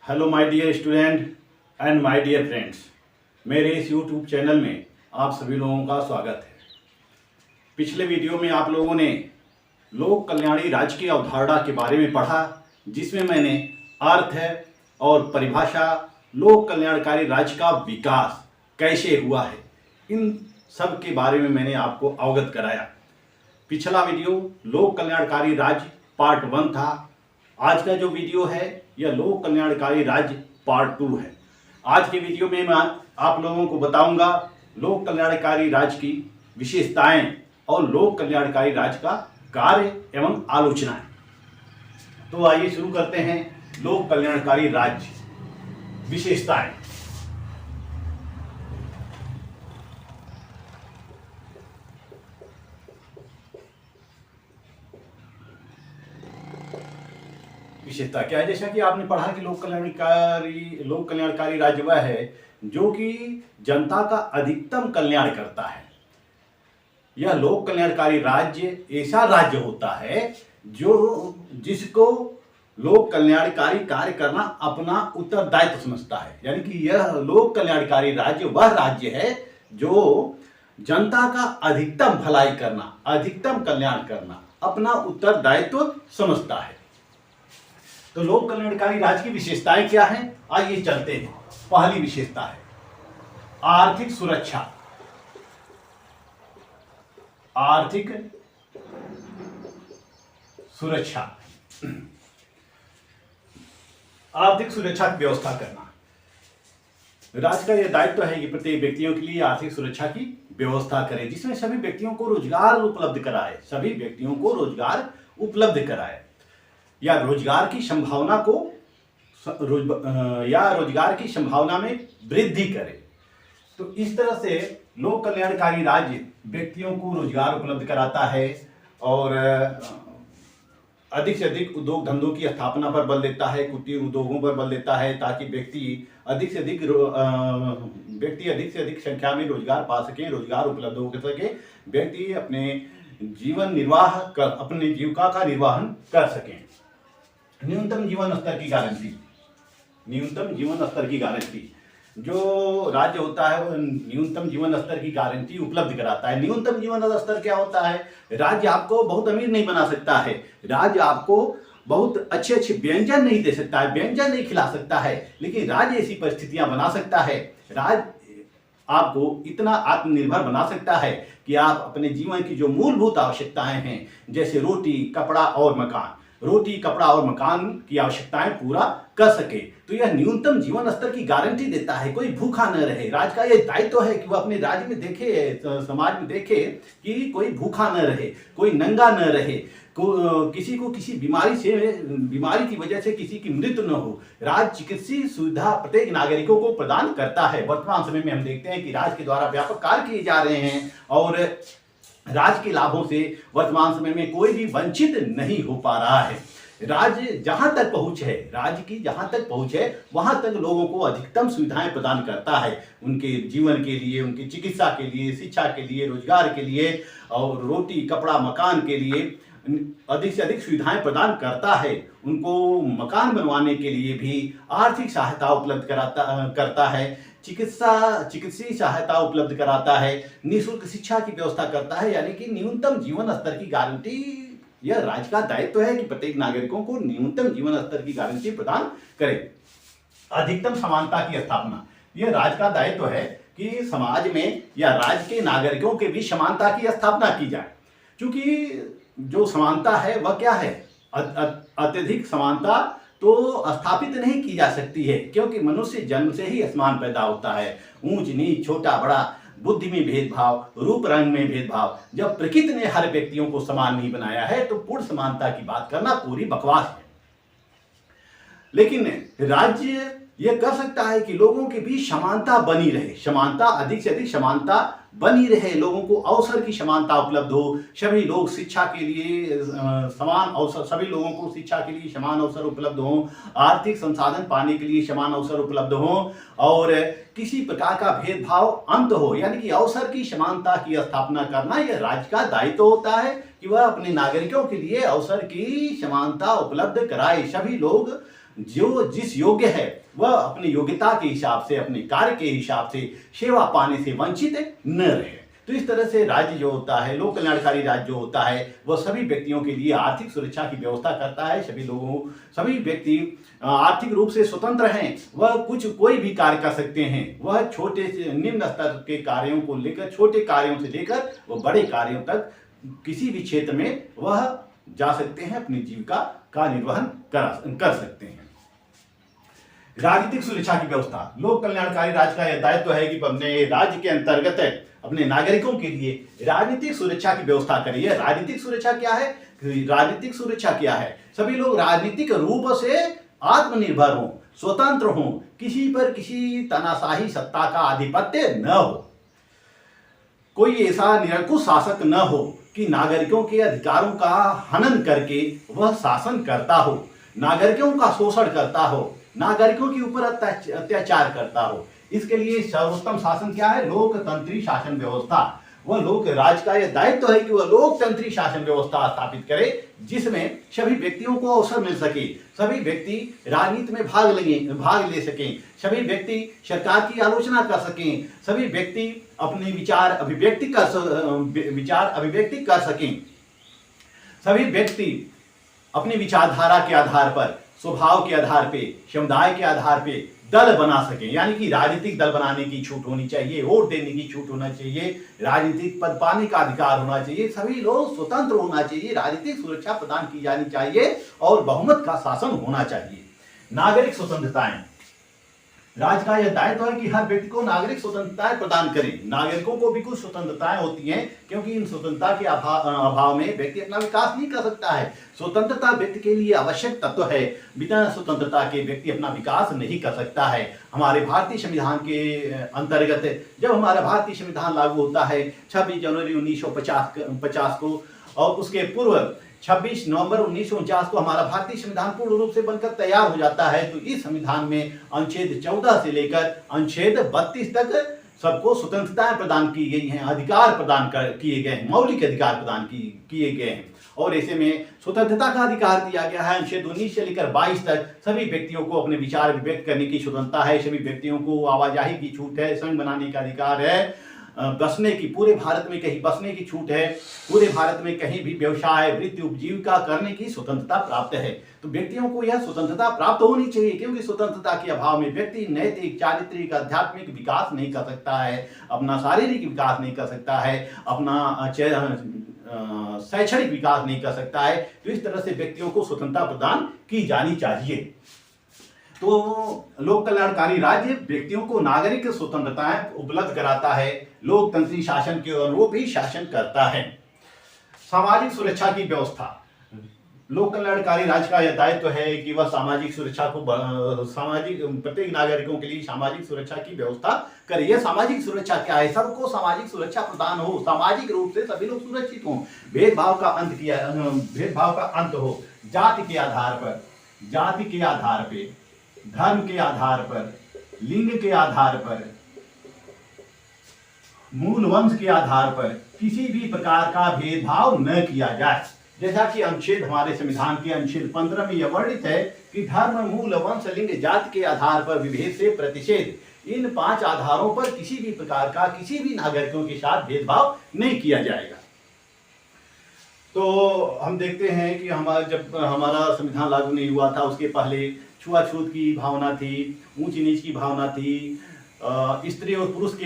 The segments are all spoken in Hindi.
Hello my dear student and my dear friends, मेरे इस यूट्यूब चैनल में आप सभी लोगों का स्वागत है। पिछले वीडियो में आप लोगों ने लोक कल्याणी राज्य की अवधारणा के बारे में पढ़ा, जिसमें मैंने अर्थ और परिभाषा, लोक कल्याणकारी राज्य का विकास कैसे हुआ है, इन सब के बारे में मैंने आपको अवगत कराया। पिछला वीडियो लोक कल्याणकारी राज्य पार्ट 1 था। आज का जो वीडियो है यह लोक कल्याणकारी राज्य पार्ट 2 है। आज के वीडियो में मैं आप लोगों को बताऊंगा लोक कल्याणकारी राज्य की विशेषताएं और लोक कल्याणकारी राज्य का कार्य एवं आलोचनाएं। तो आइए शुरू करते हैं। लोक कल्याणकारी राज्य विशेषताएं। विशेषता क्या है? जैसा कि आपने पढ़ा कि लोक कल्याणकारी राज्य वह है जो कि जनता का अधिकतम कल्याण करता है। यह लोक कल्याणकारी राज्य ऐसा राज्य होता है जिसको लोक कल्याणकारी कार्य करना अपना उत्तरदायित्व समझता है। यानी कि यह लोक कल्याणकारी राज्य वह राज्य है जो जनता का अधिकतम भलाई करना, अधिकतम कल्याण करना अपना उत्तरदायित्व समझता है। तो लोक कल्याणकारी राज्य की विशेषताएं क्या हैं? आइए चलते हैं। पहली विशेषता है आर्थिक सुरक्षा। आर्थिक सुरक्षा, आर्थिक सुरक्षा की व्यवस्था करना। राज्य का यह दायित्व है कि प्रत्येक व्यक्तियों के लिए आर्थिक सुरक्षा की व्यवस्था करे, जिसमें सभी व्यक्तियों को रोजगार उपलब्ध कराए, सभी व्यक्तियों को रोजगार उपलब्ध कराए या रोजगार की संभावना में वृद्धि करे। तो इस तरह से लोक कल्याणकारी राज्य व्यक्तियों को रोजगार उपलब्ध कराता है और अधिक से अधिक उद्योग धंधों की स्थापना पर बल देता है, कुटीर उद्योगों पर बल देता है, ताकि व्यक्ति अधिक से अधिक संख्या में रोजगार पा सके, रोजगार उपलब्ध हो सके, व्यक्ति अपने जीविका का निर्वाहन कर सकें। न्यूनतम जीवन स्तर की गारंटी। न्यूनतम जीवन स्तर की गारंटी, जो राज्य होता है वो न्यूनतम जीवन स्तर की गारंटी उपलब्ध कराता है। न्यूनतम जीवन स्तर क्या होता है? राज्य आपको बहुत अमीर नहीं बना सकता है, राज्य आपको बहुत अच्छे अच्छे व्यंजन नहीं दे सकता है, व्यंजन नहीं खिला सकता है, लेकिन राज्य ऐसी परिस्थितियां बना सकता है, राज्य आपको इतना आत्मनिर्भर बना सकता है कि आप अपने जीवन की जो मूलभूत आवश्यकताएं हैं, जैसे रोटी, कपड़ा और मकान, रोटी, कपड़ा और मकान की आवश्यकताएं पूरा कर सके। तो यह न्यूनतम जीवन स्तर की गारंटी देता है, कोई भूखा न रहे। राज्य का यह दायित्व है कि वह अपने राज्य में देखे, समाज में देखे कि कोई भूखा न रहे, कोई नंगा न रहे, किसी को किसी बीमारी की वजह से किसी की मृत्यु न हो। राज्य चिकित्सीय सुविधा प्रत्येक नागरिकों को प्रदान करता है। वर्तमान समय में हम देखते हैं कि राज्य के द्वारा व्यापक कार्य किए जा रहे हैं और राज्य के लाभों से वर्तमान समय में कोई भी वंचित नहीं हो पा रहा है। राज्य जहां तक पहुंच है, राज्य की जहां तक पहुंच है, वहां तक लोगों को अधिकतम सुविधाएं प्रदान करता है, उनके जीवन के लिए, उनकी चिकित्सा के लिए, शिक्षा के लिए, रोजगार के लिए और रोटी, कपड़ा, मकान के लिए अधिक से अधिक सुविधाएं प्रदान करता है। उनको मकान बनवाने के लिए भी आर्थिक सहायता उपलब्ध करता है, चिकित्सीय सहायता उपलब्ध कराता है, निःशुल्क शिक्षा की व्यवस्था करता है। यानी कि न्यूनतम जीवन स्तर की गारंटी, यह राज्य का दायित्व है कि प्रत्येक नागरिकों को न्यूनतम जीवन स्तर की गारंटी प्रदान करे। अधिकतम समानता की स्थापना, यह राज्य का दायित्व है कि समाज में या राज्य के नागरिकों के बीच समानता की स्थापना की जाए। क्योंकि जो समानता है वह क्या है? अत्यधिक समानता तो स्थापित नहीं की जा सकती है, क्योंकि मनुष्य जन्म से ही असमान पैदा होता है। ऊंच नीच, छोटा बड़ा, बुद्धि में भेदभाव, रूप रंग में भेदभाव, जब प्रकृति ने हर व्यक्तियों को समान नहीं बनाया है तो पूर्ण समानता की बात करना पूरी बकवास है। लेकिन राज्य यह कर सकता है कि लोगों के बीच समानता बनी रहे, समानता, अधिक से अधिक समानता बनी रहे, लोगों को अवसर की समानता उपलब्ध हो, सभी लोग शिक्षा के लिए समान अवसर, सभी लोगों को शिक्षा के लिए समान अवसर उपलब्ध हो, आर्थिक संसाधन पाने के लिए समान अवसर उपलब्ध हो और किसी प्रकार का भेदभाव अंत हो। यानी कि अवसर की समानता की स्थापना करना यह राज्य का दायित्व होता है कि वह अपने नागरिकों के लिए अवसर की समानता उपलब्ध कराए, सभी लोग जो जिस योग्य है वह अपनी योग्यता के हिसाब से, अपने कार्य के हिसाब से सेवा पाने से वंचित न रहे। तो इस तरह से राज्य जो होता है, लोक कल्याणकारी राज्य जो होता है, वह सभी व्यक्तियों के लिए आर्थिक सुरक्षा की व्यवस्था करता है। सभी व्यक्ति आर्थिक रूप से स्वतंत्र हैं, वह कोई भी कार्य कर सकते हैं। वह छोटे से निम्न स्तर के कार्यों को लेकर, छोटे कार्यों से लेकर वह बड़े कार्यों तक किसी भी क्षेत्र में वह जा सकते हैं, अपनी जीविका का निर्वहन कर सकते हैं। राजनीतिक सुरक्षा की व्यवस्था, लोक कल्याणकारी राज्य का यह दायित्व है कि अपने राज्य के अंतर्गत अपने नागरिकों के लिए राजनीतिक सुरक्षा की व्यवस्था करिए। राजनीतिक सुरक्षा क्या है? राजनीतिक सुरक्षा क्या है? सभी लोग राजनीतिक रूप से आत्मनिर्भर हों, स्वतंत्र हों, किसी पर किसी तानाशाही सत्ता का आधिपत्य न हो, कोई ऐसा निरंकुश शासक न हो कि नागरिकों के अधिकारों का हनन करके वह शासन करता हो, नागरिकों का शोषण करता हो, नागरिकों के ऊपर अत्याचार करता हो। इसके लिए सर्वोत्तम शासन क्या है? लोकतंत्री शासन व्यवस्था। वह लोक राज्य का यह दायित्व है कि वह लोकतंत्री शासन व्यवस्था स्थापित करे, जिसमें सभी व्यक्तियों को अवसर मिल सके, सभी व्यक्ति राजनीति में भाग ले सकें, सभी व्यक्ति सरकार की आलोचना कर सकें, सभी व्यक्ति अपने विचार अभिव्यक्ति कर सकें, सभी व्यक्ति अपनी विचारधारा के आधार पर, स्वभाव के आधार पे, समुदाय के आधार पे दल बना सकें। यानी कि राजनीतिक दल बनाने की छूट होनी चाहिए, वोट देने की छूट होना चाहिए, राजनीतिक पद पाने का अधिकार होना चाहिए, सभी लोग स्वतंत्र होना चाहिए, राजनीतिक सुरक्षा प्रदान की जानी चाहिए और बहुमत का शासन होना चाहिए। नागरिक स्वतंत्रताएं, राज्य का यह दायित्व है कि हर व्यक्ति को नागरिक स्वतंत्रताएं प्रदान करें। नागरिकों को भी कुछ स्वतंत्रताएं होती हैं, क्योंकि इन स्वतंत्रता के अभाव में व्यक्ति अपना विकास नहीं कर सकता है। स्वतंत्रता व्यक्ति के लिए आवश्यक तत्व है, बिना स्वतंत्रता के व्यक्ति अपना विकास नहीं कर सकता है। हमारे भारतीय संविधान के अंतर्गत जब हमारा भारतीय संविधान लागू होता है 26 जनवरी 1950 को, और उसके पूर्व 26 नवंबर 1949 को हमारा भारतीय संविधान पूर्ण रूप से बनकर तैयार हो जाता है। तो इस संविधान में अनुच्छेद 14 से लेकर अनुच्छेद 32 तक सबको स्वतंत्रताएं प्रदान की गई हैं, अधिकार प्रदान किए गए हैं, मौलिक अधिकार प्रदान किए गए हैं। और ऐसे में स्वतंत्रता का अधिकार दिया गया है। अनुच्छेद 19 से लेकर 22 तक सभी व्यक्तियों को अपने विचार व्यक्त करने की स्वतंत्रता है, सभी व्यक्तियों को आवाजाही की छूट है, संघ बनाने का अधिकार है, बसने की, पूरे भारत में कहीं बसने की छूट है, पूरे भारत में कहीं भी व्यवसाय, वृत्ति, उपजीविका करने की स्वतंत्रता प्राप्त है। तो व्यक्तियों को यह स्वतंत्रता प्राप्त होनी चाहिए, क्योंकि स्वतंत्रता के अभाव में व्यक्ति नैतिक, चारित्रिक, आध्यात्मिक विकास नहीं कर सकता है, अपना शारीरिक विकास नहीं कर सकता है, अपना शैक्षणिक विकास नहीं कर सकता है। तो इस तरह से व्यक्तियों को स्वतंत्रता प्रदान की जानी चाहिए। तो लोक कल्याणकारी राज्य व्यक्तियों को नागरिक स्वतंत्रताएं उपलब्ध कराता है, लोकतंत्री शासन के अनुरूप ही शासन करता है। सामाजिक सुरक्षा की व्यवस्था, लोक कल्याणकारी राज्य का यह दायित्व है कि वह सामाजिक सुरक्षा को प्रत्येक नागरिकों के लिए सामाजिक सुरक्षा की व्यवस्था करे। यह सामाजिक सुरक्षा क्या है? सबको सामाजिक सुरक्षा प्रदान हो, सामाजिक रूप से सभी लोग सुरक्षित हों, भेदभाव का अंत हो, जाति के आधार पर, धर्म के आधार पर, लिंग के आधार पर, मूल वंश के आधार पर किसी भी प्रकार का भेदभाव न किया जाए। जैसा कि अनुच्छेद, हमारे संविधान के अनुच्छेद 15 में यह वर्णित है कि धर्म, मूल वंश, लिंग, जाति के आधार पर विभेद से प्रतिषेध, इन 5 आधारों पर किसी भी प्रकार का किसी भी नागरिकों के साथ भेदभाव नहीं किया जाएगा। तो हम देखते हैं कि जब हमारा संविधान लागू नहीं हुआ था, उसके पहले छुआछूत की भावना थी, ऊंच नीच की भावना थी, स्त्री और पुरुषों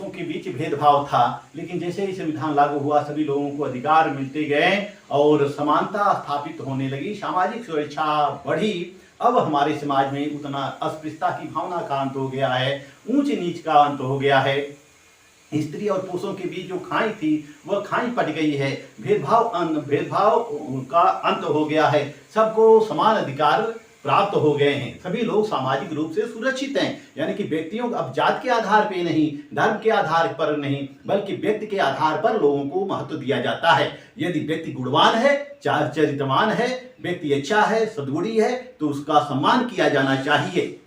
के बीच भेदभाव था। लेकिन जैसे ही संविधान लागू हुआ, सभी लोगों को अधिकार मिलते गए और समानता स्थापित होने लगी, सामाजिक सुरक्षा बढ़ी। अब हमारे समाज में उतना अस्पृश्यता की भावना का अंत हो गया है, ऊंच नीच का अंत हो गया है, स्त्री और पुरुषों के बीच जो खाई थी वह खाई पट गई है, भेदभाव का अंत हो गया है, सबको समान अधिकार प्राप्त हो गए हैं, सभी लोग सामाजिक रूप से सुरक्षित हैं। यानी कि व्यक्तियों अब जात के आधार पर नहीं, धर्म के आधार पर नहीं, बल्कि व्यक्ति के आधार पर लोगों को महत्व दिया जाता है। यदि व्यक्ति गुणवान है, चरित्रवान है, व्यक्ति अच्छा है, सद्गुणी है, तो उसका सम्मान किया जाना चाहिए।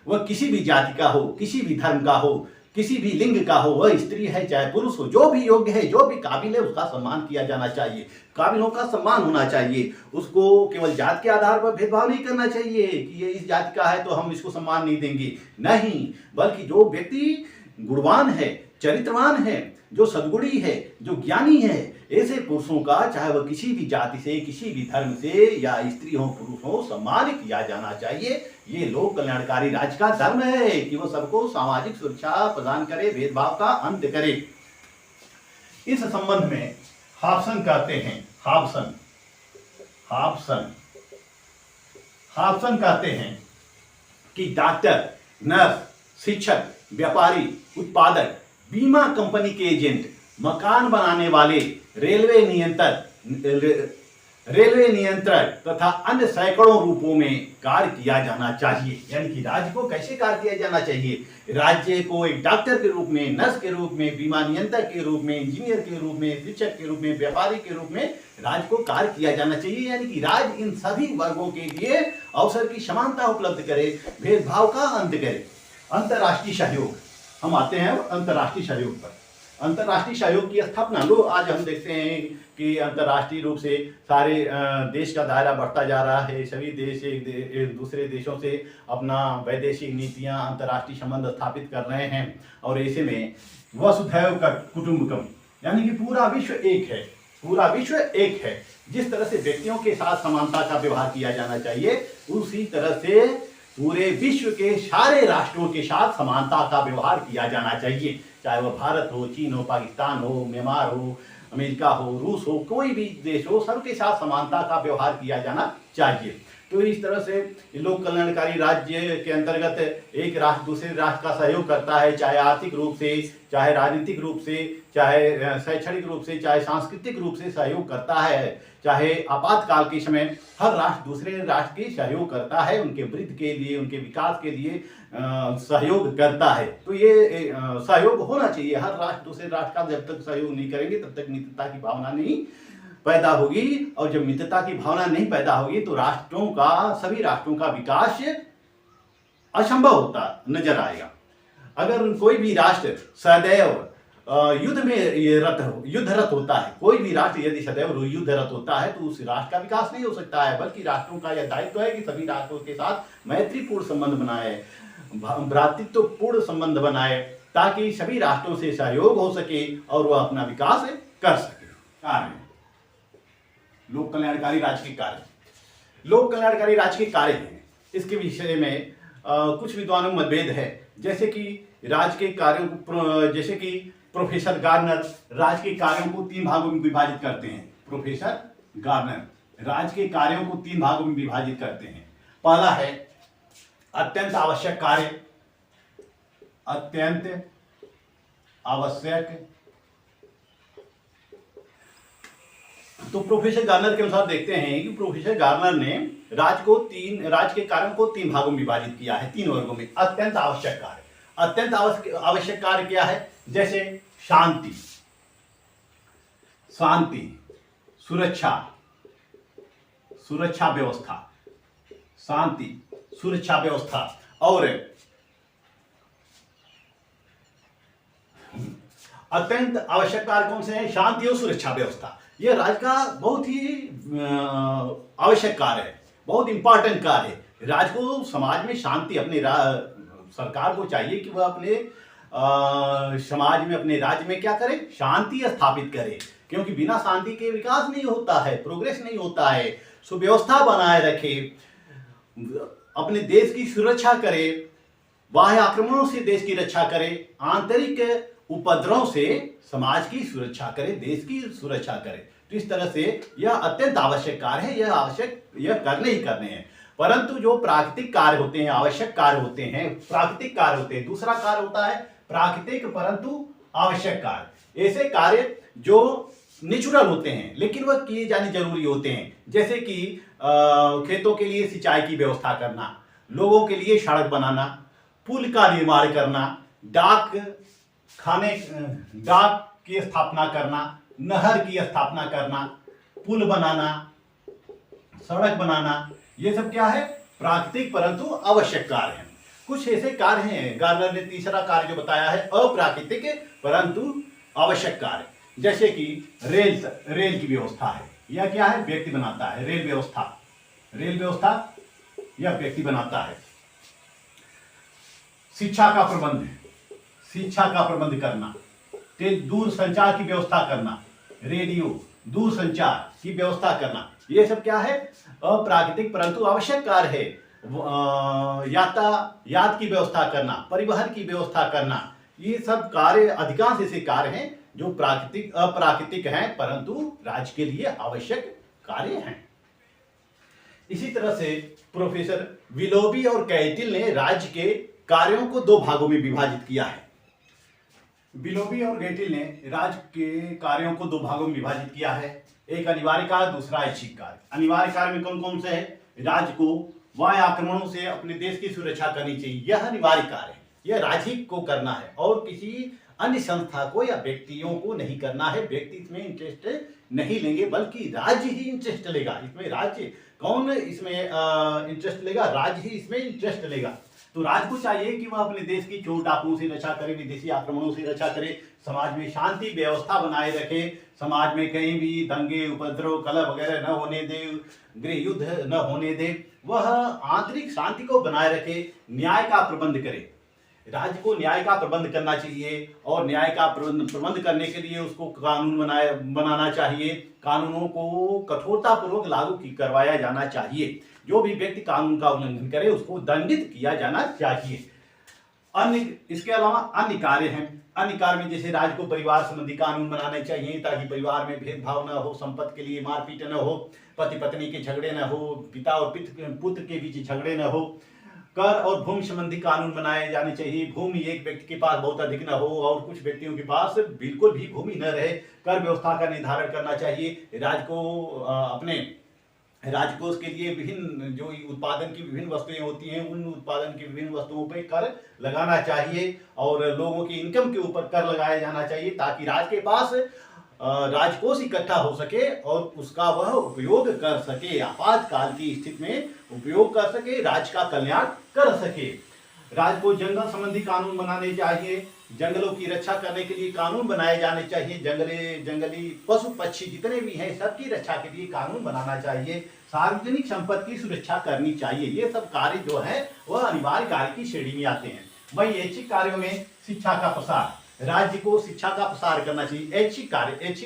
वह किसी भी जाति का हो, किसी भी धर्म का हो, किसी भी लिंग का हो, वह स्त्री है चाहे पुरुष हो, जो भी योग्य है, जो भी काबिल है, उसका सम्मान किया जाना चाहिए। काबिलों का सम्मान होना चाहिए। उसको केवल जात के आधार पर भेदभाव नहीं करना चाहिए कि ये इस जाति का है तो हम इसको सम्मान नहीं देंगे, नहीं, बल्कि जो व्यक्ति गुणवान है, चरित्रवान है, जो सद्गुणी है, जो ज्ञानी है, ऐसे पुरुषों का चाहे वह किसी भी जाति से, किसी भी धर्म से या स्त्री हो पुरुष हो, सम्मान किया जाना चाहिए। ये लोक कल्याणकारी राज्य का धर्म है कि वह सबको सामाजिक सुरक्षा प्रदान करे, भेदभाव का अंत करे। इस संबंध में हॉब्सन कहते हैं, हॉब्सन कहते हैं कि डॉक्टर, नर्स, शिक्षक, व्यापारी, उत्पादक, बीमा कंपनी के एजेंट, मकान बनाने वाले, रेलवे नियंत्रक तथा अन्य सैकड़ों रूपों में कार्य किया जाना चाहिए। यानी कि राज्य को कैसे कार्य किया जाना चाहिए? राज्य को एक डॉक्टर के रूप में, नर्स के रूप में, बीमा नियंत्रक के रूप में, इंजीनियर के रूप में, शिक्षक के रूप में, व्यापारी के रूप में राज्य को कार्य किया जाना चाहिए। यानी कि राज्य इन सभी वर्गों के लिए अवसर की समानता उपलब्ध करे, भेदभाव का अंत करे। अंतर्राष्ट्रीय सहयोग, हम आते हैं अंतर्राष्ट्रीय सहयोग पर। अंतर्राष्ट्रीय सहयोग की स्थापना, लो आज हम देखते हैं कि अंतर्राष्ट्रीय रूप से सारे देश का दायरा बढ़ता जा रहा है। सभी देश एक दूसरे देशों से अपना वैदेशिक नीतियां, अंतर्राष्ट्रीय संबंध स्थापित कर रहे हैं। और ऐसे में वसुधैव कुटुंबकम, यानी कि पूरा विश्व एक है, पूरा विश्व एक है। जिस तरह से व्यक्तियों के साथ समानता का व्यवहार किया जाना चाहिए, उसी तरह से पूरे विश्व के सारे राष्ट्रों के साथ समानता का व्यवहार किया जाना चाहिए। चाहे वह भारत हो, चीन हो, पाकिस्तान हो, म्यांमार हो, अमेरिका हो, रूस हो, कोई भी देश हो, सबके साथ समानता का व्यवहार किया जाना चाहिए। तो इस तरह से लोक कल्याणकारी राज्य के अंतर्गत एक राष्ट्र दूसरे राष्ट्र का सहयोग करता है, चाहे आर्थिक रूप से, चाहे राजनीतिक रूप से, चाहे शैक्षणिक रूप से, चाहे सांस्कृतिक रूप से सहयोग करता है, चाहे आपातकाल के समय हर राष्ट्र दूसरे राष्ट्र की सहयोग करता है, उनके वृद्धि के लिए, उनके विकास के लिए सहयोग करता है। तो ये सहयोग होना चाहिए। हर राष्ट्र दूसरे राष्ट्र का जब तक सहयोग नहीं करेंगे तब तक मित्रता की भावना नहीं पैदा होगी, और जब मित्रता की भावना नहीं पैदा होगी तो राष्ट्रों का, सभी राष्ट्रों का विकास असंभव होता नजर आएगा। अगर कोई भी राष्ट्र सदैव युद्ध में युद्धरत होता है, कोई भी राष्ट्र यदि सदैव युद्धरत होता है तो उस राष्ट्र का विकास नहीं हो सकता है। बल्कि राष्ट्रों का यह दायित्व है कि सभी राष्ट्रों के साथ मैत्रीपूर्ण संबंध बनाए, भ्रातृत्वपूर्ण संबंध बनाए, ताकि सभी राष्ट्रों से सहयोग हो सके और वह अपना विकास कर सके। कार्य, लोक कल्याणकारी राज्य के कार्य, लोक कल्याणकारी राज्य के कार्य हैं। इसके विषय में कुछ विद्वानों में मतभेद है। जैसे कि राज्य के कार्यों को, जैसे कि प्रोफेसर गार्नर राज्य के कार्यों को 3 भागों में विभाजित करते हैं। प्रोफेसर गार्नर राज्य के कार्यों को 3 भागों में विभाजित करते हैं। पहला है अत्यंत आवश्यक कार्य, अत्यंत आवश्यक। तो प्रोफेसर गार्नर के अनुसार देखते हैं कि प्रोफेसर गार्नर ने राज्य के कार्यों को 3 भागों में विभाजित किया है, 3 वर्गों में। अत्यंत आवश्यक कार्य, अत्यंत आवश्यक कार्य क्या है? जैसे शांति, सुरक्षा व्यवस्था, शांति, सुरक्षा व्यवस्था। और अत्यंत आवश्यक कार्य कौन से हैं? शांति और सुरक्षा व्यवस्था। यह राज्य का बहुत ही आवश्यक कार्य है, बहुत इंपॉर्टेंट कार्य है। राज्य को, समाज में शांति, अपने सरकार को चाहिए कि वह अपने समाज में, अपने राज्य में क्या करे? शांति स्थापित करे। क्योंकि बिना शांति के विकास नहीं होता है, प्रोग्रेस नहीं होता है। सुव्यवस्था बनाए रखे, अपने देश की सुरक्षा करे, बाह्य आक्रमणों से देश की रक्षा करे, आंतरिक उपद्रव से समाज की सुरक्षा करे, देश की सुरक्षा करे। तो इस तरह से यह अत्यंत आवश्यक कार्य है, यह करने ही करने हैं। परंतु जो प्राकृतिक कार्य होते हैं, आवश्यक कार्य होते हैं, प्राकृतिक कार्य होते हैं। दूसरा कार्य होता है प्राकृतिक परंतु आवश्यक कार्य। ऐसे कार्य जो नेचुरल होते हैं लेकिन वह किए जाने जरूरी होते हैं। जैसे कि खेतों के लिए सिंचाई की व्यवस्था करना, लोगों के लिए सड़क बनाना, पुल का निर्माण करना, डाक की स्थापना करना, नहर की स्थापना करना, पुल बनाना, सड़क बनाना, ये सब क्या है? प्राकृतिक परंतु आवश्यक कार्य है। कुछ ऐसे कार्य हैं, गार्नर ने तीसरा कार्य जो बताया है अप्राकृतिक परंतु आवश्यक कार्य, जैसे कि रेल की व्यवस्था है, यह क्या है, व्यक्ति बनाता है। रेल व्यवस्था यह व्यक्ति बनाता है। शिक्षा का प्रबंध करना, दूर संचार की व्यवस्था करना, रेडियो दूर संचार की व्यवस्था करना, ये सब क्या है, अप्राकृतिक परंतु आवश्यक कार्य है। यातायात की व्यवस्था करना, परिवहन की व्यवस्था करना, ये सब कार्य, अधिकांश ऐसे कार्य हैं जो अप्राकृतिक हैं परंतु राज्य के लिए आवश्यक कार्य हैं। इसी तरह से प्रोफेसर विलोबी और कैटिल ने राज्य के कार्यों को दो भागों में विभाजित किया है। विलोबी और कैटिल ने राज्य के कार्यों को दो भागों में विभाजित किया है, एक अनिवार्य कार्य, दूसरा ऐच्छिक कार्य। अनिवार्य कार्य में कौन कौन से है, राज्य को वायु आक्रमणों से अपने देश की सुरक्षा करनी चाहिए, यह अनिवार्य कार्य है, यह राज्य को करना है और किसी अन्य संस्था को या व्यक्तियों को नहीं करना है। व्यक्ति इसमें इंटरेस्ट नहीं लेंगे बल्कि राज्य ही इंटरेस्ट लेगा। इसमें राज्य कौन इसमें इंटरेस्ट लेगा, राज्य ही इसमें इंटरेस्ट लेगा। तो राज्य को चाहिए कि वह अपने देश की चोर डाकुओं से रक्षा करे, विदेशी आक्रमणों से रक्षा करे, समाज में शांति व्यवस्था बनाए रखे, समाज में कहीं भी दंगे, उपद्रव, कलह वगैरह न होने दे, गृह युद्ध न होने दे, वह आंतरिक शांति को बनाए रखे, न्याय का प्रबंध करे। राज्य को न्याय का प्रबंध करना चाहिए और न्याय का प्रबंध करने के लिए उसको कानून बनाना चाहिए, कानूनों को कठोरतापूर्वक लागू करवाया जाना चाहिए। जो भी व्यक्ति कानून का उल्लंघन करे उसको दंडित किया जाना चाहिए। इसके अलावा अन्य कार्य हैं। अन्य कार्य में जैसे राज्य को परिवार संबंधी कानून बनाने चाहिए ताकि परिवार में भेदभाव न हो, संपत्ति के लिए मारपीट न हो, पति पत्नी के झगड़े न हो, पिता और पुत्र के बीच झगड़े न हो। कर और भूमि संबंधी कानून बनाए जाने चाहिए। भूमि एक व्यक्ति के पास बहुत अधिक न हो और कुछ व्यक्तियों के पास बिल्कुल भी भूमि न रहे। कर व्यवस्था का निर्धारण करना चाहिए। राज्य को अपने राजकोष के लिए विभिन्न जो उत्पादन की विभिन्न वस्तुएं होती हैं उन उत्पादन की विभिन्न वस्तुओं पर कर लगाना चाहिए और लोगों की इनकम के ऊपर कर लगाया जाना चाहिए ताकि राज्य के पास राजकोष इकट्ठा हो सके और उसका वह उपयोग कर सके, आपातकाल की स्थिति में उपयोग कर सके, राज्य का कल्याण कर सके। राज्य को जंगल संबंधी कानून बनाने चाहिए, जंगलों की रक्षा करने के लिए कानून बनाए जाने चाहिए, जंगली पशु पक्षी जितने भी हैं सबकी रक्षा के लिए कानून बनाना चाहिए, सार्वजनिक संपत्ति की सुरक्षा करनी चाहिए। ये सब कार्य जो है वह अनिवार्य कार्य की श्रेणी में आते हैं। वही ऐच्छिक कार्यों में शिक्षा का प्रसार, राज्य को शिक्षा का प्रसार करना चाहिए। ऐच्छिक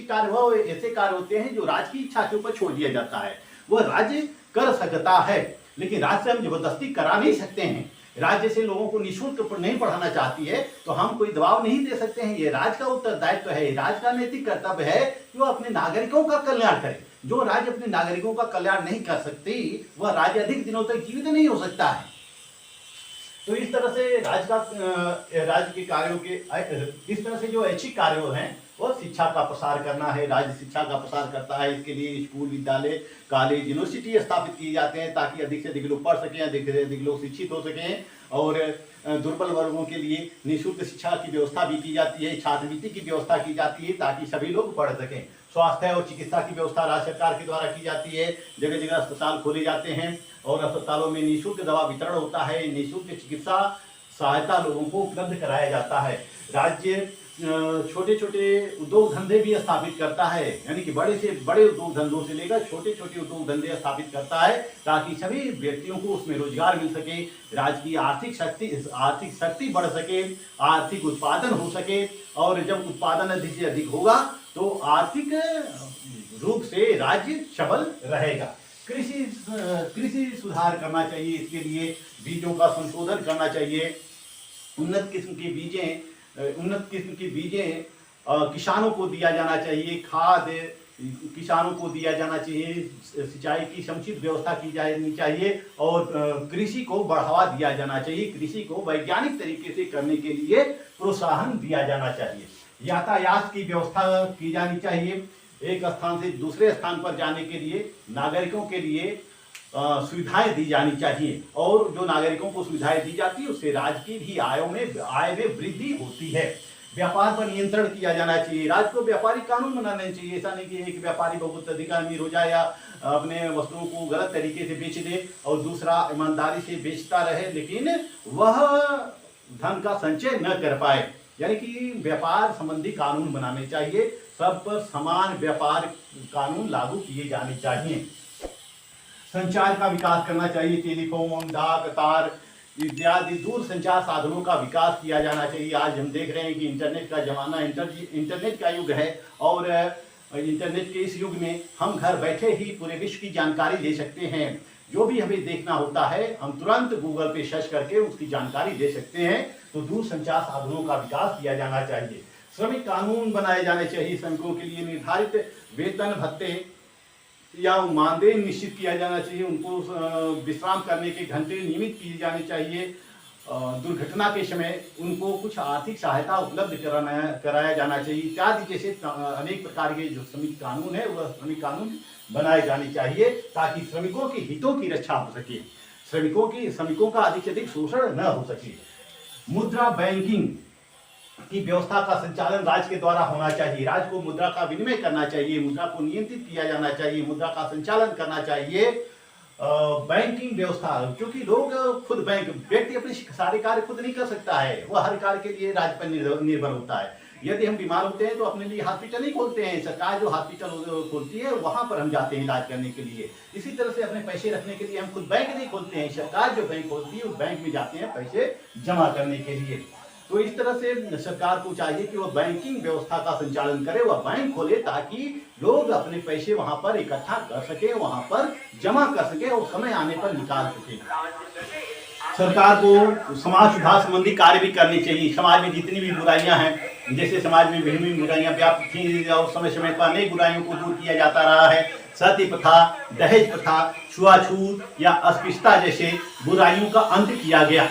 कार्य वह ऐसे कार्य होते हैं जो राज्य की इच्छा के ऊपर छोड़ दिया जाता है, वह राज्य कर सकता है लेकिन राज्य से हम जबरदस्ती करा नहीं सकते हैं। राज्य से लोगों को निःशुल्क नहीं पढ़ाना चाहती है तो हम कोई दबाव नहीं दे सकते हैं। ये राज्य का उत्तरदायित्व है, राज्य का नैतिक कर्तव्य है कि वह अपने नागरिकों का कल्याण करे। जो राज्य अपने नागरिकों का कल्याण नहीं कर सकती वह राज्य अधिक दिनों तक जीवित नहीं हो सकता है। तो इस तरह से राज्य के कार्यों के इस तरह से जो ऐच्छिक कार्य हैं वह शिक्षा का प्रसार करना है। राज्य शिक्षा का प्रसार करता है, इसके लिए स्कूल, विद्यालय, कॉलेज, यूनिवर्सिटी स्थापित किए जाते हैं ताकि अधिक से अधिक लोग पढ़ सकें, अधिक से अधिक लोग शिक्षित हो सकें और दुर्बल वर्गों के लिए निःशुल्क शिक्षा की व्यवस्था भी की जाती है, छात्रवृत्ति की व्यवस्था की जाती है ताकि सभी लोग पढ़ सकें। स्वास्थ्य और चिकित्सा की व्यवस्था राज्य सरकार के द्वारा की जाती है। जगह जगह अस्पताल खोले जाते हैं और अस्पतालों में निःशुल्क दवा वितरण होता है, निःशुल्क चिकित्सा सहायता लोगों को उपलब्ध कराया जाता है। राज्य छोटे छोटे उद्योग धंधे भी स्थापित करता है, यानी कि बड़े से बड़े उद्योग धंधों से लेकर छोटे छोटे उद्योग धंधे स्थापित करता है ताकि सभी व्यक्तियों को उसमें रोजगार मिल सके, राज्य की आर्थिक शक्ति बढ़ सके, आर्थिक उत्पादन हो सके और जब उत्पादन अधिक से अधिक होगा तो आर्थिक रूप से राज्य सबल रहेगा। कृषि सुधार करना चाहिए, इसके लिए बीजों का संशोधन करना चाहिए। उन्नत किस्म की बीजें किसानों को दिया जाना चाहिए, खाद किसानों को दिया जाना चाहिए, सिंचाई की समुचित व्यवस्था की जानी चाहिए और कृषि को बढ़ावा दिया जाना चाहिए। कृषि को वैज्ञानिक तरीके से करने के लिए प्रोत्साहन दिया जाना चाहिए। यातायात की व्यवस्था की जानी चाहिए। एक स्थान से दूसरे स्थान पर जाने के लिए नागरिकों के लिए सुविधाएं दी जानी चाहिए और जो नागरिकों को सुविधाएं दी जाती है उससे राज्य की भी आय में वृद्धि होती है। व्यापार पर नियंत्रण किया जाना चाहिए। राज्य को व्यापारिक कानून बनाने चाहिए। ऐसा नहीं कि एक व्यापारी बहुत अधिक अमीर हो जाए या अपने वस्तुओं को गलत तरीके से बेच दे और दूसरा ईमानदारी से बेचता रहे लेकिन वह धन का संचय न कर पाए। यानी कि व्यापार संबंधी कानून बनाने चाहिए, सब पर समान व्यापार कानून लागू किए जाने चाहिए। संचार का विकास करना चाहिए, टेलीफोन, डाक, तार इत्यादि दूर संचार साधनों का विकास किया जाना चाहिए। आज हम देख रहे हैं कि इंटरनेट का जमाना, इंटरनेट का युग है और इंटरनेट के इस युग में हम घर बैठे ही पूरे विश्व की जानकारी ले सकते हैं। जो भी हमें देखना होता है हम तुरंत गूगल पे सर्च करके उसकी जानकारी ले सकते हैं। तो दूर संचार साधनों का विकास किया जाना चाहिए। श्रमिक कानून बनाए जाने चाहिए। श्रमिकों के लिए निर्धारित वेतन भत्ते या मानदेय निश्चित किया जाना चाहिए। उनको विश्राम करने के घंटे नियमित किए जाने चाहिए। दुर्घटना के समय उनको कुछ आर्थिक सहायता उपलब्ध कराया जाना चाहिए इत्यादि जैसे अनेक प्रकार के जो श्रमिक कानून है वह श्रमिक कानून बनाए जाने चाहिए ताकि श्रमिकों के हितों की रक्षा हो सके, श्रमिकों का अधिक से अधिक शोषण न हो सके। मुद्रा बैंकिंग की व्यवस्था का संचालन राज्य के द्वारा होना चाहिए। राज्य को मुद्रा का विनिमय करना चाहिए, मुद्रा को नियंत्रित किया जाना चाहिए, मुद्रा का संचालन करना चाहिए। बैंकिंग व्यवस्था, क्योंकि लोग खुद व्यक्ति अपने सारे कार्य खुद नहीं कर सकता है, वह हर कार्य के लिए राज्य पर निर्भर होता है। यदि हम बीमार होते हैं तो अपने लिए हॉस्पिटल नहीं खोलते हैं, सरकार जो हॉस्पिटल खोलती है वहां पर हम जाते हैं इलाज करने के लिए। इसी तरह से अपने पैसे रखने के लिए हम खुद बैंक नहीं खोलते हैं, सरकार जो बैंक खोलती है उस बैंक में जाते हैं पैसे जमा करने के लिए। तो इस तरह से सरकार को चाहिए कि वह बैंकिंग व्यवस्था का संचालन करे, वह बैंक खोले ताकि लोग अपने पैसे वहां पर इकट्ठा कर सके, वहां पर जमा कर सके और समय आने पर निकाल सके। सरकार को समाज सुधार संबंधी कार्य भी करने चाहिए। समाज में जितनी भी बुराइयां हैं, जैसे समाज में विभिन्न बुराइयां व्याप्त थी और समय समय पर अनेक बुराइयों को दूर किया जाता रहा है। सती प्रथा, दहेज प्रथा, छुआछूत या अस्पृश्यता जैसे बुराइयों का अंत किया गया।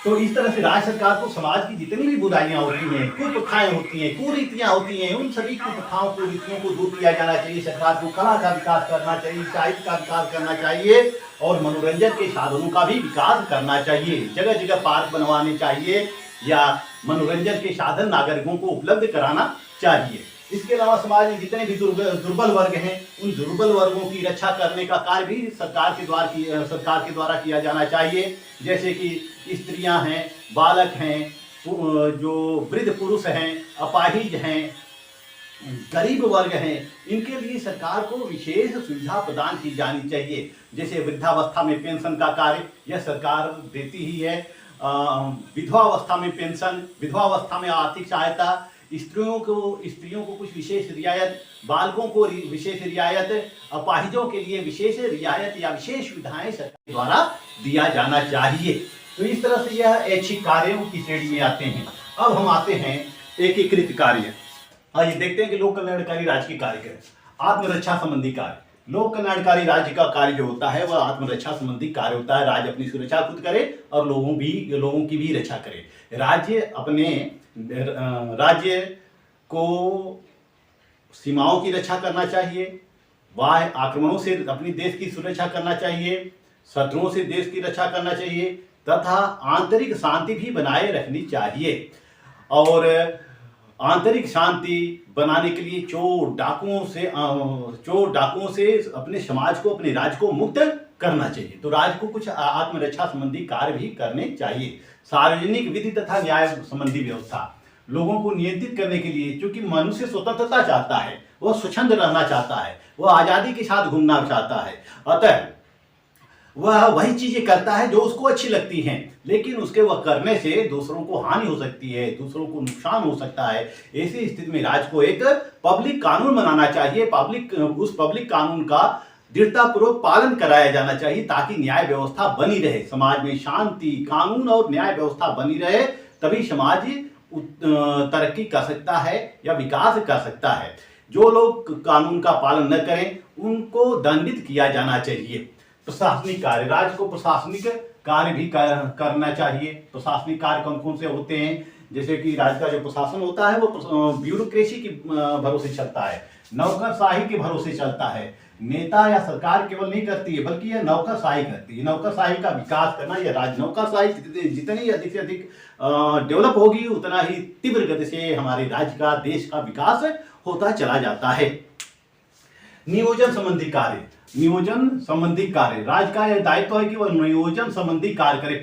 तो इस तरह से राज्य सरकार को समाज की जितनी भी बुराइयां होती हैं, कुप्रथाएं होती हैं, कुरीतियां होती हैं, उन सभी कुप्रथाओं कुरीतियों को दूर किया जाना चाहिए। सरकार को कला का विकास करना चाहिए, साहित्य का विकास करना चाहिए और मनोरंजन के साधनों का भी विकास करना चाहिए। जगह जगह पार्क बनवाने चाहिए या मनोरंजन के साधन नागरिकों को उपलब्ध कराना चाहिए। इसके अलावा समाज में जितने भी दुर्बल वर्ग हैं उन दुर्बल वर्गों की रक्षा करने का कार्य भी सरकार के द्वारा किया जाना चाहिए। जैसे कि स्त्रियां हैं, बालक हैं, जो वृद्ध पुरुष हैं, अपाहिज हैं, गरीब वर्ग हैं, इनके लिए सरकार को विशेष सुविधा प्रदान की जानी चाहिए। जैसे वृद्धावस्था में पेंशन का कार्य यह सरकार देती ही है। विधवावस्था में पेंशन, विधवावस्था में आर्थिक सहायता, स्त्रियों को कुछ विशेष रियायत, बालकों को विशेष रियायत, अपाहिजों के लिए विशेष रियायत या विशेष सुविधाएं सरकार द्वारा दिया जाना चाहिए। तो इस तरह से यह ऐच्छिक कार्यों की श्रेणी में आते हैं। अब हम आते हैं एकीकृत कार्य। आइए देखते हैं कि लोक कल्याणकारी राज्य के कार्य क्या है। आत्मरक्षा संबंधी कार्य। लोक कल्याणकारी राज्य का कार्य जो होता है वह आत्मरक्षा संबंधी कार्य होता है। राज्य अपनी सुरक्षा खुद करे और लोगों की भी रक्षा करे। राज्य को सीमाओं की रक्षा करना चाहिए, बाह्य आक्रमणों से अपनी देश की सुरक्षा करना चाहिए, शत्रुओं से देश की रक्षा करना चाहिए तथा आंतरिक शांति भी बनाए रखनी चाहिए। और आंतरिक शांति बनाने के लिए चोर डाकुओं से अपने समाज को, अपने राज्य को मुक्त करना चाहिए। तो राज्य को कुछ आत्मरक्षा संबंधी कार्य भी करने चाहिए। सार्वजनिक विधि तथा न्याय संबंधी व्यवस्था, लोगों को नियंत्रित करने के लिए, क्योंकि मनुष्य स्वतंत्रता चाहता है, वह स्वच्छंद रहना चाहता है, वह आजादी के साथ घूमना चाहता है, अतः वह वही चीजें करता है जो उसको अच्छी लगती हैं, लेकिन उसके वह करने से दूसरों को हानि हो सकती है, दूसरों को नुकसान हो सकता है। ऐसी स्थिति में राज्य को एक पब्लिक कानून बनाना चाहिए। उस पब्लिक कानून का दृढ़तापूर्वक पालन कराया जाना चाहिए ताकि न्याय व्यवस्था बनी रहे। समाज में शांति, कानून और न्याय व्यवस्था बनी रहे, तभी समाज तरक्की कर सकता है या विकास कर सकता है। जो लोग कानून का पालन न करें उनको दंडित किया जाना चाहिए। प्रशासनिक कार्य, राज्य को प्रशासनिक कार्य भी करना चाहिए। प्रशासनिक कार्य कौन कौन से होते हैं? जैसे कि राज्य का जो प्रशासन होता है वो ब्यूरोक्रेसी के भरोसे चलता है। नौकरशाही के भरोसे चलता है। नेता या सरकार केवल नहीं करती है, बल्कि यह नौकरशाही करती है। नौकरशाही का विकास करना, यह राज नौकरशाही जितनी अधिक से अधिक डेवलप होगी, उतना ही तीव्र गति से हमारे राज्य का, देश का विकास होता चला जाता है। नियोजन संबंधी कार्य, नियोजन संबंधी कार्य, राज्य का यह दायित्व है कि वह नियोजन संबंधी कार्य करे,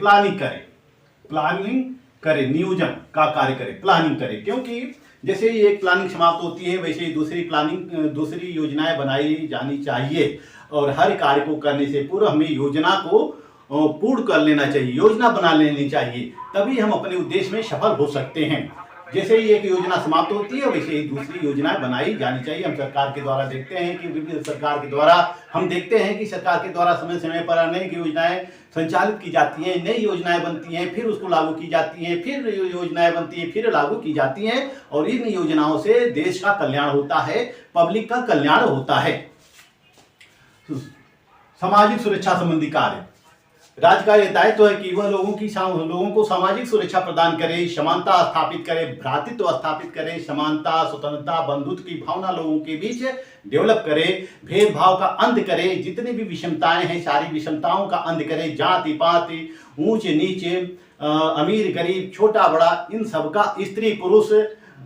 प्लानिंग करे, नियोजन का कार्य करे, प्लानिंग करे। क्योंकि जैसे ही एक प्लानिंग समाप्त होती है, वैसे ही दूसरी योजनाएं बनाई जानी चाहिए। और हर कार्य को करने से पूर्व हमें योजना को पूर्ण कर लेना चाहिए, योजना बना लेनी चाहिए, तभी हम अपने उद्देश्य में सफल हो सकते हैं। जैसे ही एक योजना समाप्त होती है, वैसे ही दूसरी योजनाएं बनाई जानी चाहिए। हम सरकार के द्वारा देखते हैं कि विभिन्न सरकार के द्वारा सरकार के द्वारा समय समय पर अनेक योजनाएं संचालित की जाती हैं, नई योजनाएं बनती हैं, फिर उसको लागू की जाती हैं, फिर योजनाएं बनती हैं, फिर लागू की जाती हैं, और इन योजनाओं से देश का कल्याण होता है, पब्लिक का कल्याण होता है। सामाजिक सुरक्षा संबंधी कार्य, राज्य का यह दायित्व है कि वह लोगों को सामाजिक सुरक्षा प्रदान करे, समानता स्थापित करे, भ्रातृत्व स्थापित करे, समानता, स्वतंत्रता, बंधुत्व की भावना लोगों के बीच डेवलप करे, भेदभाव का अंत करे, जितनी भी विषमताएं हैं सारी विषमताओं का अंत करे, जाति पाति, ऊंच नीचे, अमीर गरीब, छोटा बड़ा, इन सबका, स्त्री पुरुष,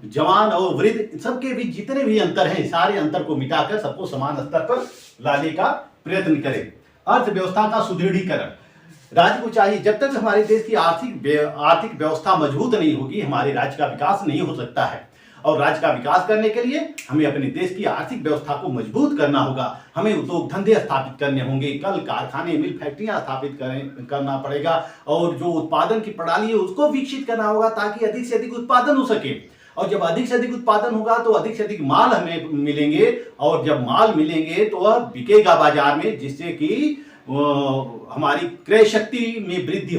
जवान और वृद्ध, सबके बीच जितने भी अंतर हैं, सारे अंतर को मिटाकर सबको समान स्तर पर लाने का प्रयत्न करें। अर्थव्यवस्था का सुदृढ़ीकरण, राज्य को चाहिए, जब तक हमारे देश की आर्थिक व्यवस्था मजबूत नहीं होगी, हमारे राज्य का विकास नहीं हो सकता है। और राज्य का विकास करने के लिए हमें अपने देश की आर्थिक व्यवस्था को मजबूत करना होगा, हमें उद्योग धंधे स्थापित करने होंगे, कल कारखाने, मिल, फैक्ट्रियां स्थापित करना पड़ेगा, और जो उत्पादन की प्रणाली है उसको विकसित करना होगा, ताकि अधिक से अधिक उत्पादन हो सके। और जब अधिक से अधिक उत्पादन होगा तो अधिक से अधिक माल हमें मिलेंगे, और जब माल मिलेंगे तो वह बिकेगा बाजार में, जिससे कि हमारी क्रय शक्ति में वृद्धि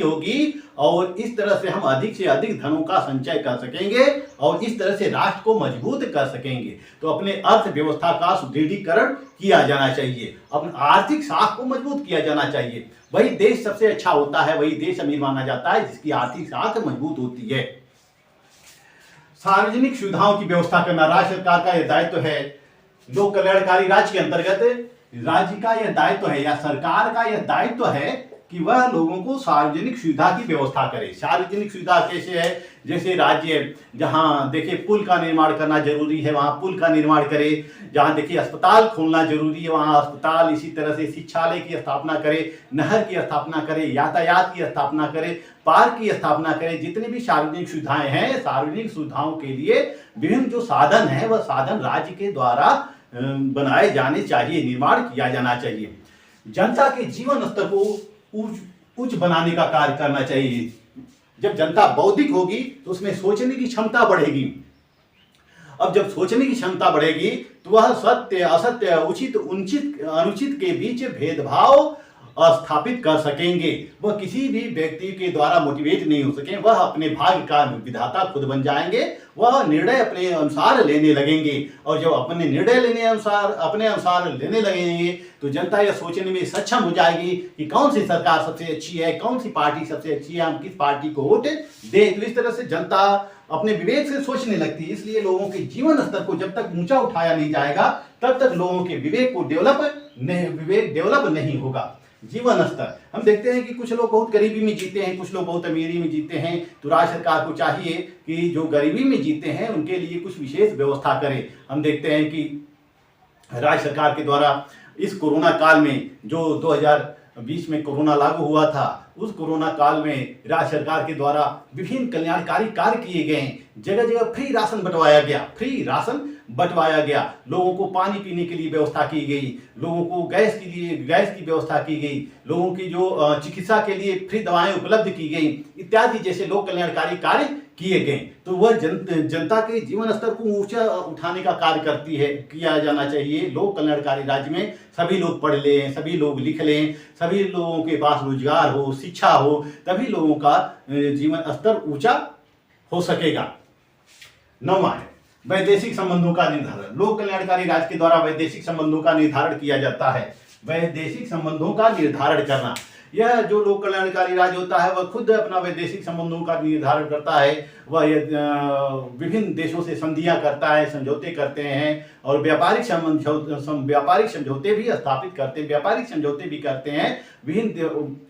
होगी, और इस तरह से हम अधिक से अधिक धनों का संचय कर सकेंगे, और इस तरह से राष्ट्र को मजबूत कर सकेंगे। तो अपने अर्थव्यवस्था का सुदृढ़ीकरण किया जाना चाहिए, अपने आर्थिक साख को मजबूत किया जाना चाहिए। वही देश सबसे अच्छा होता है, वही देश अमीर माना जाता है जिसकी आर्थिक साख मजबूत होती है। सार्वजनिक सुविधाओं की व्यवस्था करना, राज्य सरकार का यह दायित्व है। लोक कल्याणकारी राज्य के अंतर्गत राज्य का यह दायित्व है, या सरकार का यह दायित्व है कि वह लोगों को सार्वजनिक सुविधा की व्यवस्था करे। सार्वजनिक सुविधा कैसे है, जैसे राज्य जहां देखिए पुल का निर्माण करना जरूरी है, वहां पुल का निर्माण करे, जहां देखिए अस्पताल खोलना जरूरी है, वहां अस्पताल, इसी तरह से शिक्षालय की स्थापना करे, नहर की स्थापना करे, यातायात की स्थापना करे, पार्क की स्थापना करे। जितनी भी सार्वजनिक सुविधाएं हैं, सार्वजनिक सुविधाओं के लिए विभिन्न जो साधन है, वह साधन राज्य के द्वारा बनाए जाने चाहिए, निर्माण किया जाना चाहिए। जनता के जीवन स्तर को उच्च बनाने का कार्य करना चाहिए। जब जनता बौद्धिक होगी तो उसमें सोचने की क्षमता बढ़ेगी। अब जब सोचने की क्षमता बढ़ेगी तो वह सत्य, असत्य, उचित, अनुचित के बीच भेदभाव स्थापित कर सकेंगे। वह किसी भी व्यक्ति के द्वारा मोटिवेट नहीं हो सके, वह अपने भाग्य का विधाता खुद बन जाएंगे, वह निर्णय अपने अनुसार लेने लगेंगे। और जब अपने निर्णय अपने अनुसार लेने लगेंगे तो जनता यह सोचने में सक्षम हो जाएगी कि कौन सी सरकार सबसे अच्छी है, कौन सी पार्टी सबसे अच्छी है, हम किस पार्टी को वोट दें। तो इस तरह से जनता अपने विवेक से सोचने लगती है। इसलिए लोगों के जीवन स्तर को जब तक ऊंचा उठाया नहीं जाएगा, तब तक लोगों के विवेक डेवलप नहीं होगा। जीवन स्तर, हम देखते हैं कि कुछ लोग बहुत गरीबी में जीते हैं, कुछ लोग बहुत अमीरी में जीते हैं। तो राज्य सरकार को चाहिए कि जो गरीबी में जीते हैं उनके लिए कुछ विशेष व्यवस्था करे। हम देखते हैं कि राज्य सरकार के द्वारा इस कोरोना काल में, जो 2020 में कोरोना लागू हुआ था, उस कोरोना काल में राज्य सरकार के द्वारा विभिन्न कल्याणकारी कार्य किए गए। जगह जगह फ्री राशन बंटवाया गया, लोगों को पानी पीने के लिए व्यवस्था की गई, लोगों को गैस की व्यवस्था की गई, लोगों की जो चिकित्सा के लिए फ्री दवाएं उपलब्ध की गई, इत्यादि जैसे लोक कल्याणकारी कार्य किए गए। तो वह जनता के जीवन स्तर को ऊंचा उठाने का कार्य किया जाना चाहिए। लोक कल्याणकारी राज्य में सभी लोग पढ़ लें, सभी लोग लिख लें, सभी लोगों के पास रोजगार हो, शिक्षा हो, तभी लोगों का जीवन स्तर ऊंचा हो सकेगा। 9वां है वैदेशिक संबंधों का निर्धारण। लोक कल्याणकारी राज्य के द्वारा वैदेशिक संबंधों का निर्धारण किया जाता है। वैदेशिक संबंधों का निर्धारण करना, यह जो लोक कल्याणकारी राज्य होता है वह खुद अपना वैदेशिक संबंधों का निर्धारण करता है। वह विभिन्न देशों से संधियां करता है, समझौते करते हैं और व्यापारिक समझौते भी स्थापित करते हैं, व्यापारिक समझौते भी करते हैं।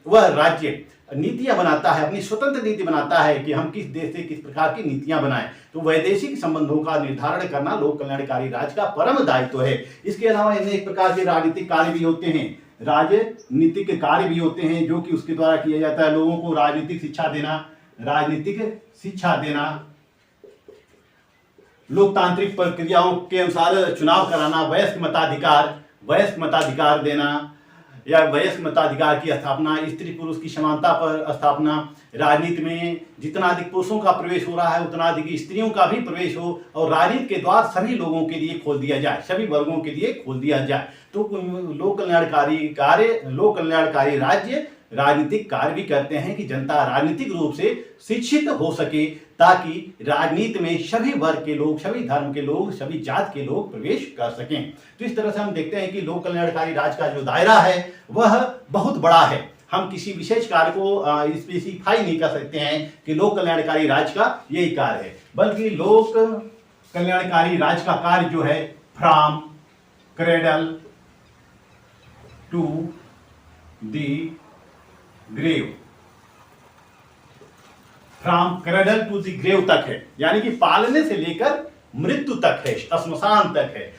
वह राज्य नीतियां बनाता है, अपनी स्वतंत्र नीति बनाता है कि हम किस देश से किस प्रकार की नीतियां बनाएं। तो वैदेशिक संबंधों का निर्धारण करना लोक कल्याणकारी राज्य का परम दायित्व है। इसके अलावा अनेक प्रकार के राजनीतिक कार्य भी होते हैं, राजनीतिक कार्य भी होते हैं जो कि उसके द्वारा किया जाता है। लोगों को राजनीतिक शिक्षा देना, लोकतांत्रिक प्रक्रियाओं के अनुसार चुनाव कराना, वयस्क मताधिकार देना या वयस्क मताधिकार की स्थापना, स्त्री पुरुष की समानता पर स्थापना, राजनीति में जितना अधिक पुरुषों का प्रवेश हो रहा है उतना अधिक स्त्रियों का भी प्रवेश हो और राजनीति के द्वार सभी लोगों के लिए खोल दिया जाए, सभी वर्गों के लिए खोल दिया जाए। तो लोक कल्याणकारी राज्य राजनीतिक कार्य भी करते हैं कि जनता राजनीतिक रूप से शिक्षित हो सके, ताकि राजनीति में सभी वर्ग के लोग, सभी धर्म के लोग, सभी जात के लोग प्रवेश कर सकें। तो इस तरह से हम देखते हैं कि लोक कल्याणकारी राज्य का जो दायरा है वह बहुत बड़ा है। हम किसी विशेष कार्य को स्पेसिफाई नहीं कर सकते हैं कि लोक कल्याणकारी राज्य का यही कार्य है, बल्कि लोक कल्याणकारी राज्य का कार्य जो है from cradle to the grave, from cradle to the grave तक है, यानी कि पालने से लेकर मृत्यु तक है, श्मशान तक है।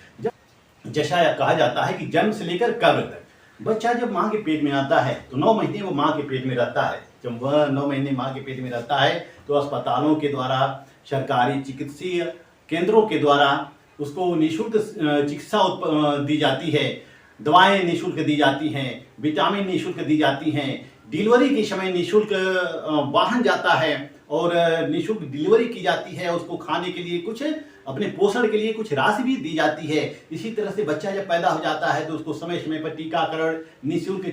जैसा कहा जाता है कि जन्म से लेकर कब्र तक बच्चा जब मां के पेट में आता है तो 9 महीने वो मां के पेट में रहता है। जब वह 9 महीने मां के पेट में रहता है तो अस्पतालों के द्वारा, सरकारी चिकित्सीय केंद्रों के द्वारा उसको निःशुल्क चिकित्सा दी जाती है, दवाएं निःशुल्क दी जाती हैं, विटामिन निःशुल्क दी जाती हैं, डिलीवरी के समय निःशुल्क वाहन जाता है और निःशुल्क डिलीवरी की जाती है। उसको खाने के लिए कुछ, अपने पोषण के लिए कुछ राशि भी दी जाती है। इसी तरह से बच्चा जब पैदा हो जाता है तो उसको समय समय पर टीकाकरण, निःशुल्क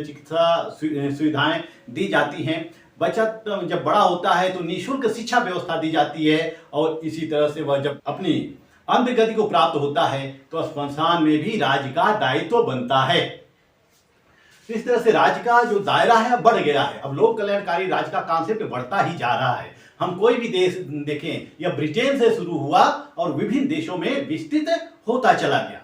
चिकित्सा सुविधाएं दी जाती हैं। बच्चा जब बड़ा होता है तो निःशुल्क शिक्षा व्यवस्था दी जाती है और इसी तरह से वह जब अपनी अंत गति को प्राप्त होता है तो श्मशान में भी राज्य का दायित्व बनता है। तो इस तरह से राज्य का जो दायरा है बढ़ गया है। अब लोक कल्याणकारी राज्य का कॉन्सेप्ट बढ़ता ही जा रहा है। हम कोई भी देश देखें, यह ब्रिटेन से शुरू हुआ और विभिन्न देशों में विस्तृत होता चला गया।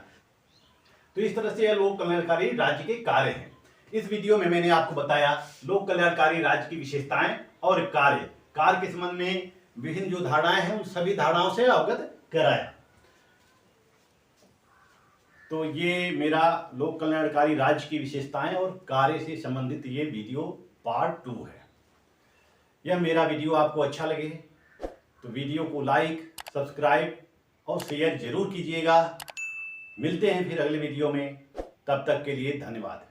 तो इस तरह से यह लोक कल्याणकारी राज्य के कार्य हैं। इस वीडियो में मैंने आपको बताया लोक कल्याणकारी राज्य की विशेषताएं और कार्य के संबंध में विभिन्न जो धारणाएं हैं उन सभी धारणाओं से अवगत कराया। तो ये मेरा लोक कल्याणकारी राज्य की विशेषताएं और कार्य से संबंधित ये वीडियो पार्ट 2 है। यह मेरा वीडियो आपको अच्छा लगे तो वीडियो को लाइक, सब्सक्राइब और शेयर जरूर कीजिएगा। मिलते हैं फिर अगले वीडियो में, तब तक के लिए धन्यवाद।